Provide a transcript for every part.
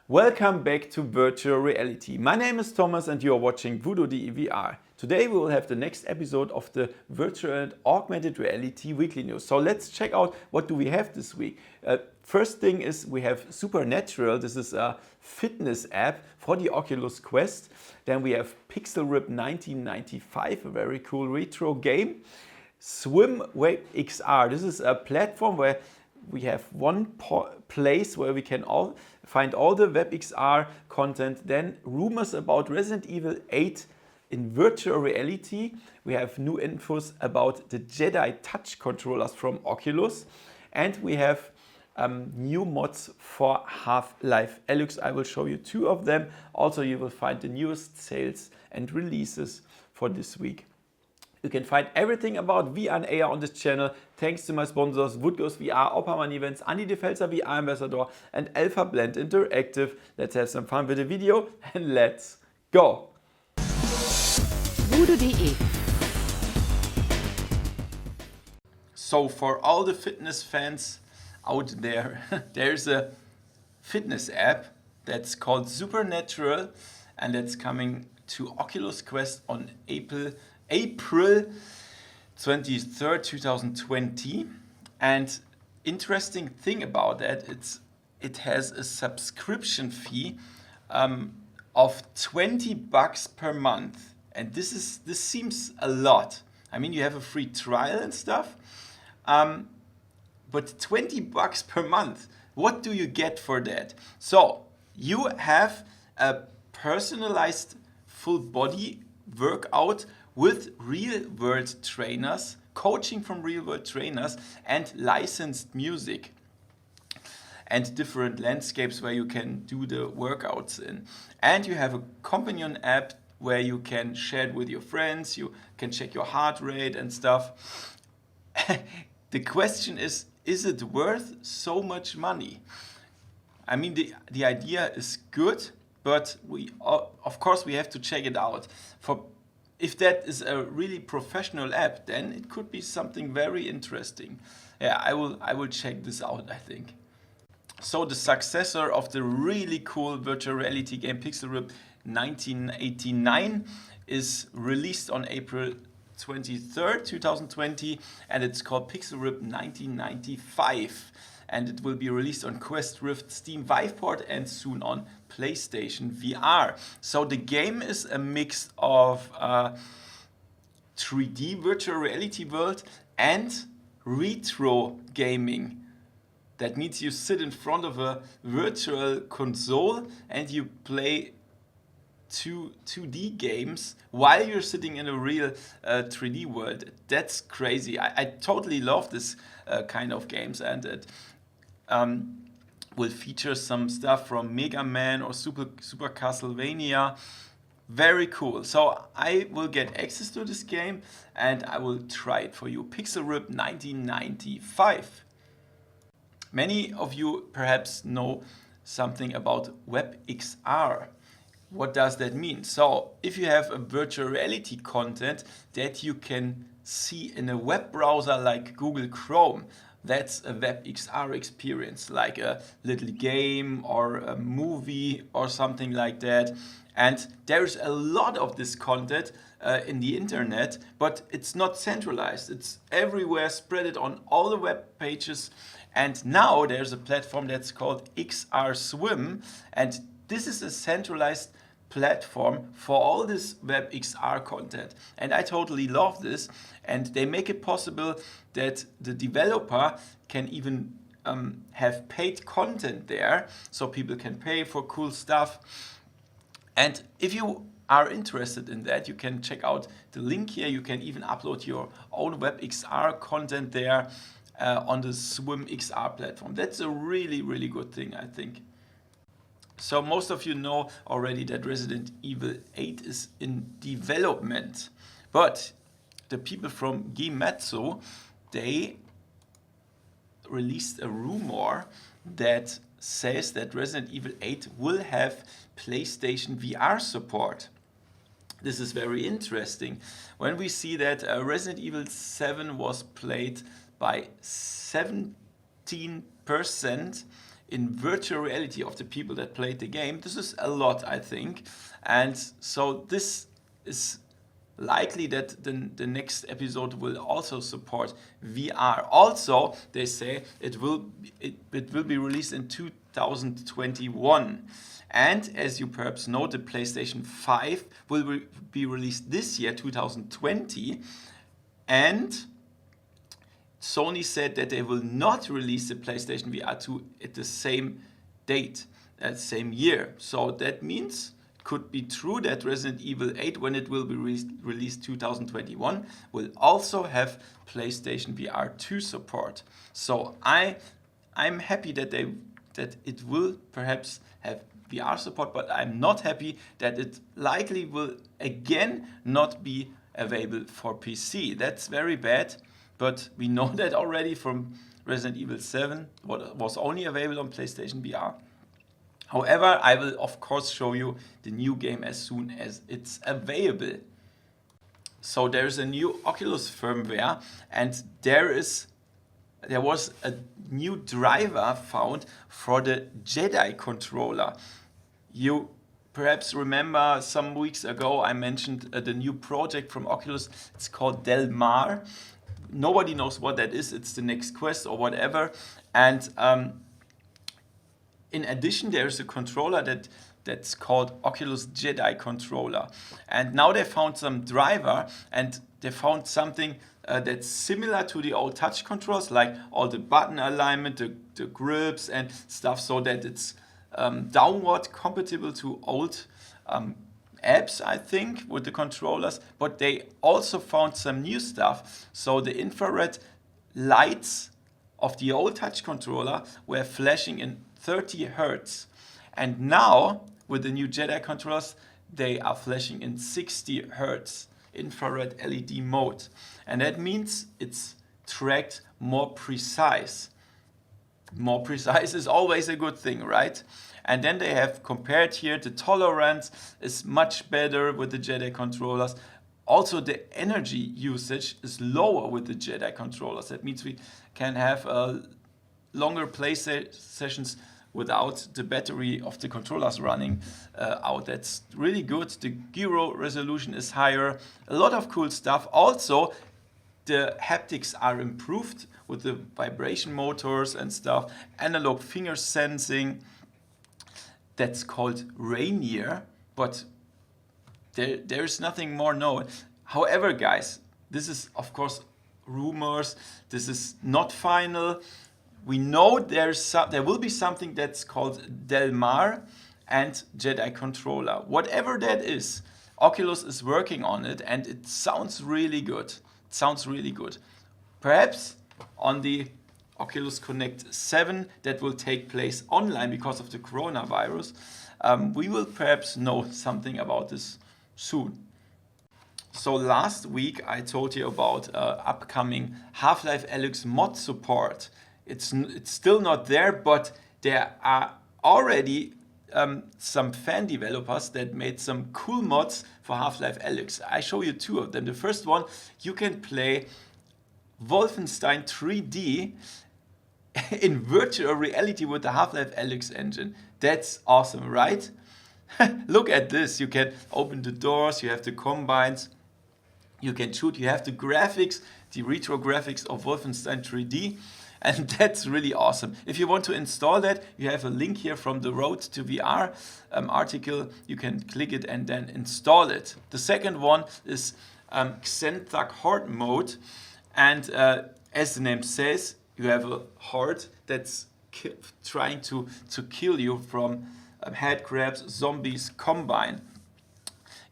Welcome back to Virtual Reality. My name is Thomas and you are watching VoodooDE VR. Today we will have the next episode of the Virtual and Augmented Reality Weekly News. So let's check out what do we have this week. First thing is we have Supernatural. This is a fitness app for the Oculus Quest. Then we have PixelRip 1995, a very cool retro game. Swim WebXR. This is a platform where we have one place where we can find all the WebXR content. Then rumors about Resident Evil 8 in virtual reality. We have new infos about the Jedi Touch controllers from Oculus. And we have new mods for Half-Life Alyx. I will show you two of them. Also, you will find the newest sales and releases for this week. You can find everything about VR and AR on this channel thanks to my sponsors WoodooDE VR, Opperman Events, Andi Defelser VR Ambassador and Alpha Blend Interactive. Let's have some fun with the video and let's go! VoodooDE. So for all the fitness fans out there, there's a fitness app that's called Supernatural and that's coming to Oculus Quest on April 23rd, 2020. And interesting thing about that, it has a subscription fee of $20 per month. And this seems a lot. I mean, you have a free trial and stuff, but $20 per month, what do you get for that? So you have a personalized full body workout with real-world trainers, coaching from real-world trainers, and licensed music. And different landscapes where you can do the workouts in. And you have a companion app where you can share it with your friends, you can check your heart rate and stuff. The question is it worth so much money? I mean, the idea is good, but of course we have to check it out. If that is a really professional app, then it could be something very interesting. Yeah, I will check this out, I think. So the successor of the really cool virtual reality game PixelRip 1989 is released on April 23rd, 2020, and it's called PixelRip 1995. And it will be released on Quest, Rift, Steam, Viveport, and soon on PlayStation VR. So the game is a mix of 3D virtual reality world and retro gaming. That means you sit in front of a virtual console and you play 2D games while you're sitting in a real 3D world. That's crazy. I totally love this kind of games, and it will feature some stuff from Mega Man or Super Castlevania. Very cool. So I will get access to this game and I will try it for you. PixelRip 1995. Many of you perhaps know something about WebXR. What does that mean? So if you have a virtual reality content that you can see in a web browser like Google Chrome, that's a WebXR experience, like a little game or a movie or something like that. And there's a lot of this content in the internet, but it's not centralized. It's everywhere, spread it on all the web pages. And now there's a platform that's called XR Swim, and this is a centralized platform for all this WebXR content. And I totally love this. And they make it possible that the developer can even have paid content there, so people can pay for cool stuff. And if you are interested in that, you can check out the link here. You can even upload your own WebXR content there on the Swim XR platform. That's a really, really good thing, I think. So most of you know already that Resident Evil 8 is in development. But the people from Gematsu, they released a rumor that says that Resident Evil 8 will have PlayStation VR support. This is very interesting. When we see that Resident Evil 7 was played by 17% in virtual reality of the people that played the game. This is a lot, I think. And so this is likely that the next episode will also support VR. Also, they say it will be released in 2021. And as you perhaps know, the PlayStation 5 will be released this year, 2020. And Sony said that they will not release the PlayStation VR 2 at the same date, same year. So that means it could be true that Resident Evil 8, when it will be released 2021, will also have PlayStation VR 2 support. So I'm happy that it will perhaps have VR support, but I'm not happy that it likely will again not be available for PC. That's very bad, but we know that already from Resident Evil 7, what was only available on PlayStation VR. However, I will of course show you the new game as soon as it's available. So there's a new Oculus firmware, and there was a new driver found for the Jedi Controller. You perhaps remember some weeks ago I mentioned the new project from Oculus. It's called Del Mar. Nobody knows what that is. It's the next Quest or whatever. And in addition, there's a controller that's called Oculus Jedi Controller. And now they found some driver, and they found something that's similar to the old touch controls, like all the button alignment, the grips and stuff, so that it's downward compatible to old apps, I think, with the controllers. But they also found some new stuff. So the infrared lights of the old touch controller were flashing in 30 Hertz. And now, with the new Jedi controllers, they are flashing in 60 Hertz infrared LED mode. And that means it's tracked more precise. More precise is always a good thing, right? And then they have compared here, the tolerance is much better with the Jedi controllers. Also, the energy usage is lower with the Jedi controllers. That means we can have longer play sessions without the battery of the controllers running out. That's really good. The gyro resolution is higher. A lot of cool stuff. Also, the haptics are improved with the vibration motors and stuff. Analog finger sensing. That's called Rainier, but there is nothing more known. However, guys, this is of course rumors. This is not final. We know there will be something that's called Del Mar and Jedi Controller. Whatever that is, Oculus is working on it, and it sounds really good. It sounds really good. Perhaps on the Oculus Connect 7 that will take place online because of the coronavirus. We will perhaps know something about this soon. So last week I told you about upcoming Half-Life Alyx mod support. It's still not there, but there are already some fan developers that made some cool mods for Half-Life Alyx. I show you two of them. The first one, you can play Wolfenstein 3D in virtual reality with the Half-Life Alyx engine. That's awesome, right? Look at this. You can open the doors, you have the combines, you can shoot, you have the graphics, the retro graphics of Wolfenstein 3D, and that's really awesome. If you want to install that, you have a link here from the Road to VR article. You can click it and then install it. The second one is Xenthug Horde mode, and as the name says, you have a horde that's trying to kill you from head crabs, zombies, combine.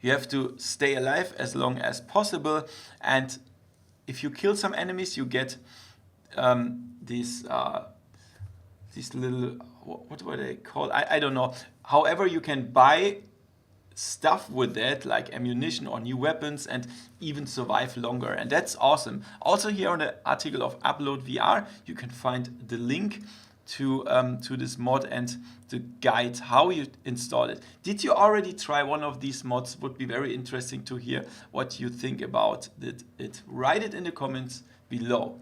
You have to stay alive as long as possible, and if you kill some enemies, you get these little, what were they called? I don't know. However, you can buy stuff with that, like ammunition or new weapons, and even survive longer, and that's awesome. Also here on the article of Upload VR, you can find the link to this mod and the guide how you install it. Did you already try one of these mods? Would be very interesting to hear what you think about it. Write it in the comments below.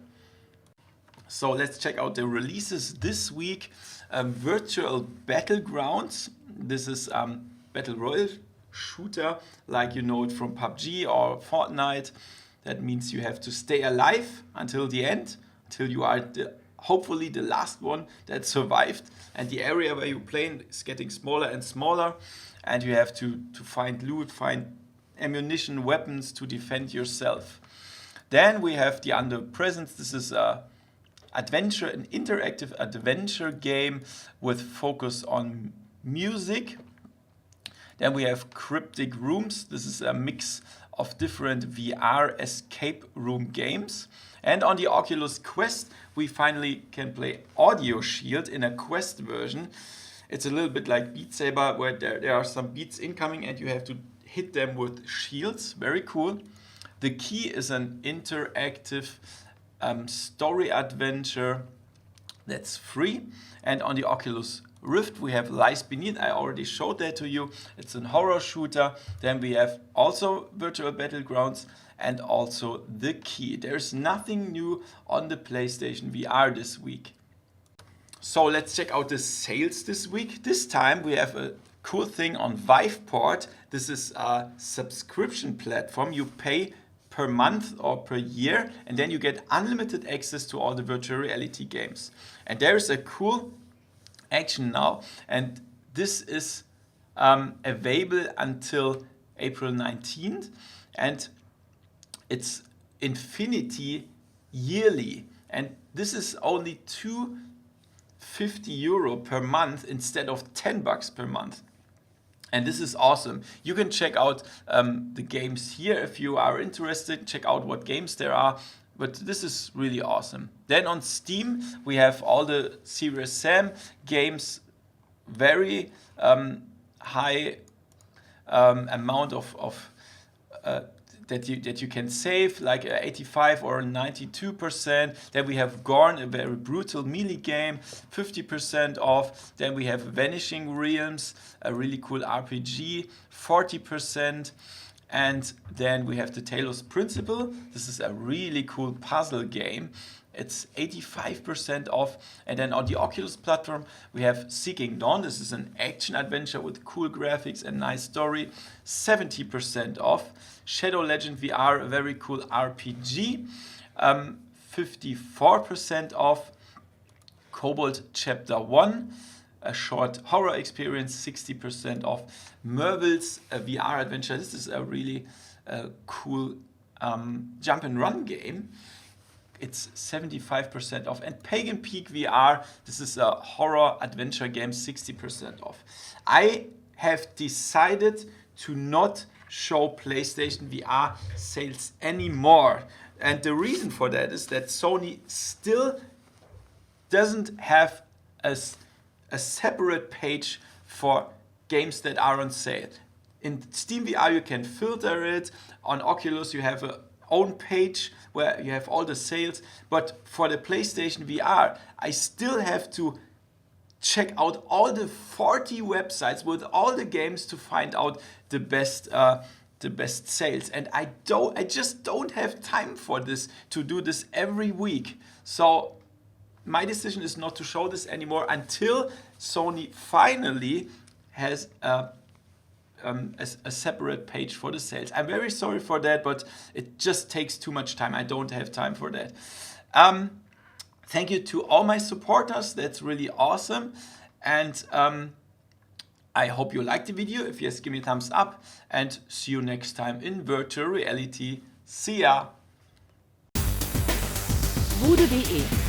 So let's check out the releases this week. Virtual Battlegrounds. This is Battle Royale shooter, like you know it from PUBG or Fortnite. That means you have to stay alive until the end, until you are hopefully the last one that survived. And the area where you play is getting smaller and smaller. And you have to find loot, find ammunition, weapons to defend yourself. Then we have the Under Presence. This is an interactive adventure game with focus on music. Then we have Cryptic Rooms. This is a mix of different VR escape room games. And on the Oculus Quest, we finally can play Audio Shield in a Quest version. It's a little bit like Beat Saber, where there are some beats incoming and you have to hit them with shields. Very cool. The Key is an interactive story adventure that's free. And on the Oculus Rift, we have Lies Beneath. I already showed that to you. It's a horror shooter. Then we have also Virtual Battlegrounds and also The Key. There's nothing new on the PlayStation VR this week. So let's check out the sales this week. This time we have a cool thing on Viveport. This is a subscription platform. You pay per month or per year, and then you get unlimited access to all the virtual reality games. And there is a cool action now, and this is available until April 19th, and it's infinity yearly, and this is only €250 per month instead of $10 per month. And this is awesome. You can check out the games here if you are interested. Check out what games there are. But this is really awesome. Then on Steam, we have all the Serious Sam games. Very high amount of that you can save, like 85 or 92%. Then we have Gorn, a very brutal melee game, 50% off. Then we have Vanishing Realms, a really cool RPG, 40%. And then we have the Talos Principle. This is a really cool puzzle game. It's 85% off. And then on the Oculus platform, we have Seeking Dawn. This is an action adventure with cool graphics and nice story, 70% off. Shadow Legend VR, a very cool RPG, 54% off. Cobalt Chapter 1, a short horror experience, 60% off. Merville's VR adventure. This is a really cool jump and run game. It's 75% off. And Pagan Peak VR, this is a horror adventure game, 60% off. I have decided to not show PlayStation VR sales anymore. And the reason for that is that Sony still doesn't have a separate page for games that are on sale. In Steam VR you can filter it. On Oculus you have a own page where you have all the sales, but for the PlayStation VR I still have to check out all the 40 websites with all the games to find out the best sales, and I just don't have time for this, to do this every week. So my decision is not to show this anymore until Sony finally has a separate page for the sales. I'm very sorry for that, but it just takes too much time. I don't have time for that. Thank you to all my supporters. That's really awesome. And I hope you liked the video. If yes, give me a thumbs up, and see you next time in virtual reality. See ya! VoodooDE